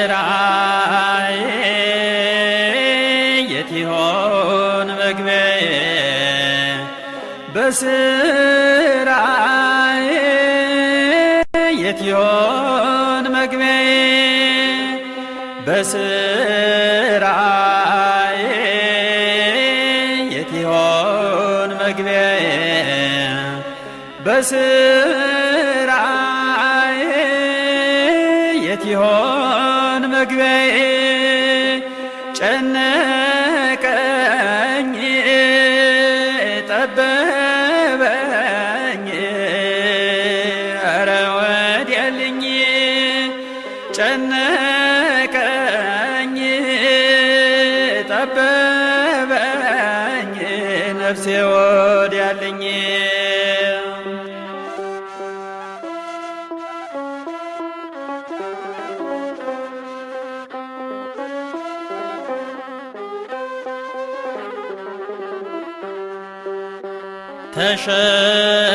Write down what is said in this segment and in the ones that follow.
በስራዬ የት ይሆን መግቢያዬ? በስራዬ የት ይሆን መግቢያዬ? በስራዬ የት ይሆን መግቢያዬ? በስራዬ የት ይሆን መግቢያዬ? ጨነቀኝ ጠበበኝ ኧረ ወዲያልኝ። ጨነቀኝ ጠበበኝ ነፍሴ ወዲያልኝ።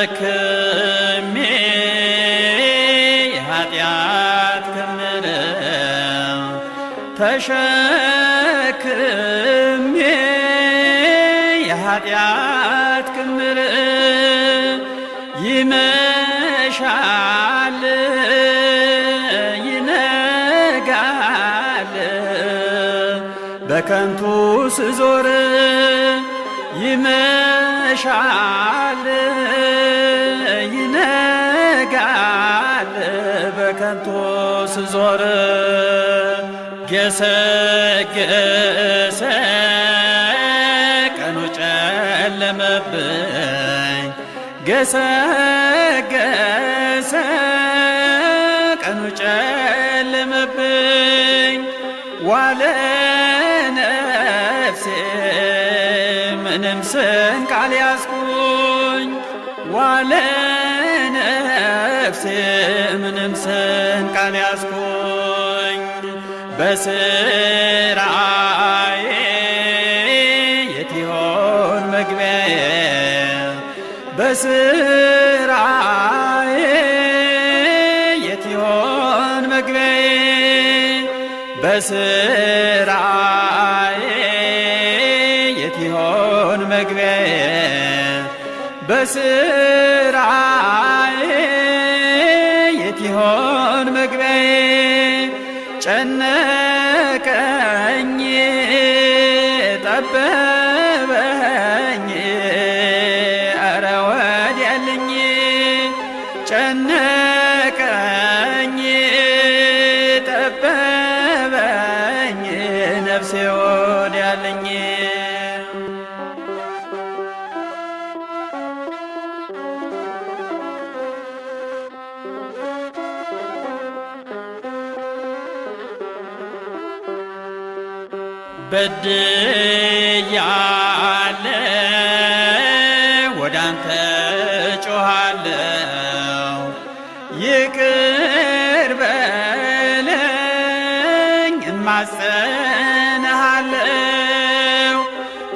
ተሸክሜ የኃጢአት ክምር ተሸክሜ የኃጢአት ክምር ይመሻል ይነጋል በከንቱ ስዞር ይመሻል ይነጋል በከንቱ ስዞር። ገሰገሰ ቀኑ ጨለመብኝ ገሰገሰ ቀኑ ጨለመብኝ ዋለ ነፍሴ ምንም ስንቅ አልያዝኩኝ ዋለ ነፍሴ ምንም ስንቅ አልያዝኩኝ። በስራዬ የት ይሆን መግቢያዬ? በስራዬ የት ይሆን መግቢያዬ? በስራዬ የት ይሆን መግቢያዬ? በስራዬ የት ይሆን መግቢያዬ? ጨነቀኝ ጠበበኝ ኧረ ወዲያልኝ። ጨነቀኝ ጠበበኝ ነፍሴ ወዲያልኝ። በድያለሁ ወደ አንተ ጮኻለሁ ይቅር በለኝ እማጸንሃለሁ።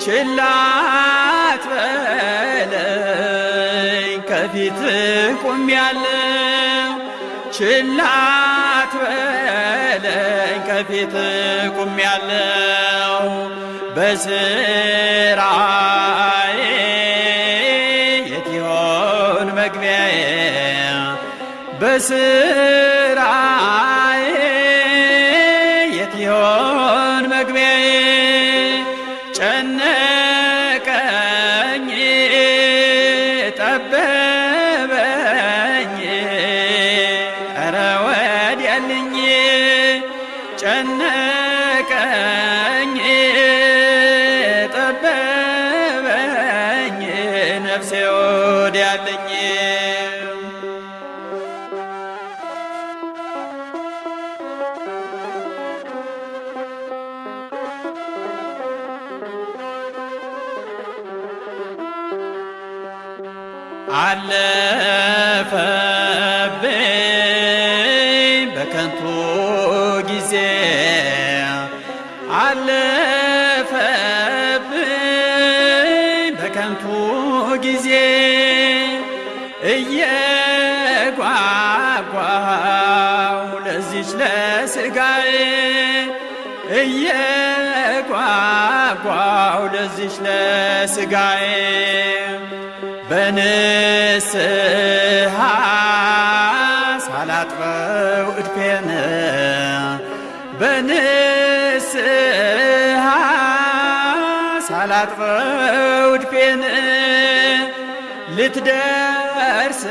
ችላ አትበለኝ ከፊትህ ቆሜያለሁ። ችላ አትበለኝ ከፊትህ ቆሜያለሁ። በስራዬ የት ይሆን መግቢያዬ? በስራዬ የት ይሆን መግቢያዬ? ጨነቀኝ ጠበበኝ ኧረ ወዲያልኝ። ጨነቀኝ ጠበበኝ ነፍሴ ወዲያልኝ። አለፈብኝ በከንቱ ጊዜ አለፈብኝ በከንቱ ጊዜ እየጓጓሁ ለዚች ለሥጋዬ እየጓጓው ለዚች ለሥጋዬ በንስሐ ሳላጥበው እድፌን በንስሐ ሳላጥበው እድፌን ልትደርስ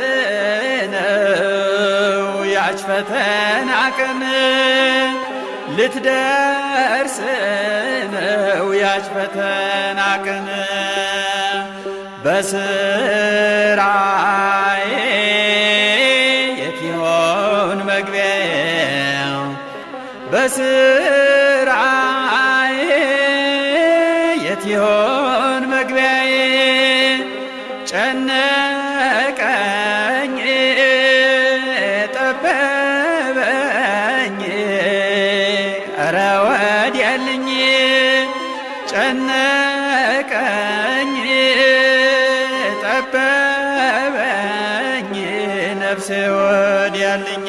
ነው ያች ፈተና ቀን ልትደርስ ነው ያች ፈተና ቀን በስራዬ የት ይሆን መግቢያዬ በስራዬ የት ይሆን መግቢያዬ ጨነቀኝ ጠበበኝ ኧረ ወዲያልኝ ጨነቀኝ ጠበበኝ ነፍሴ ወዲያልኝ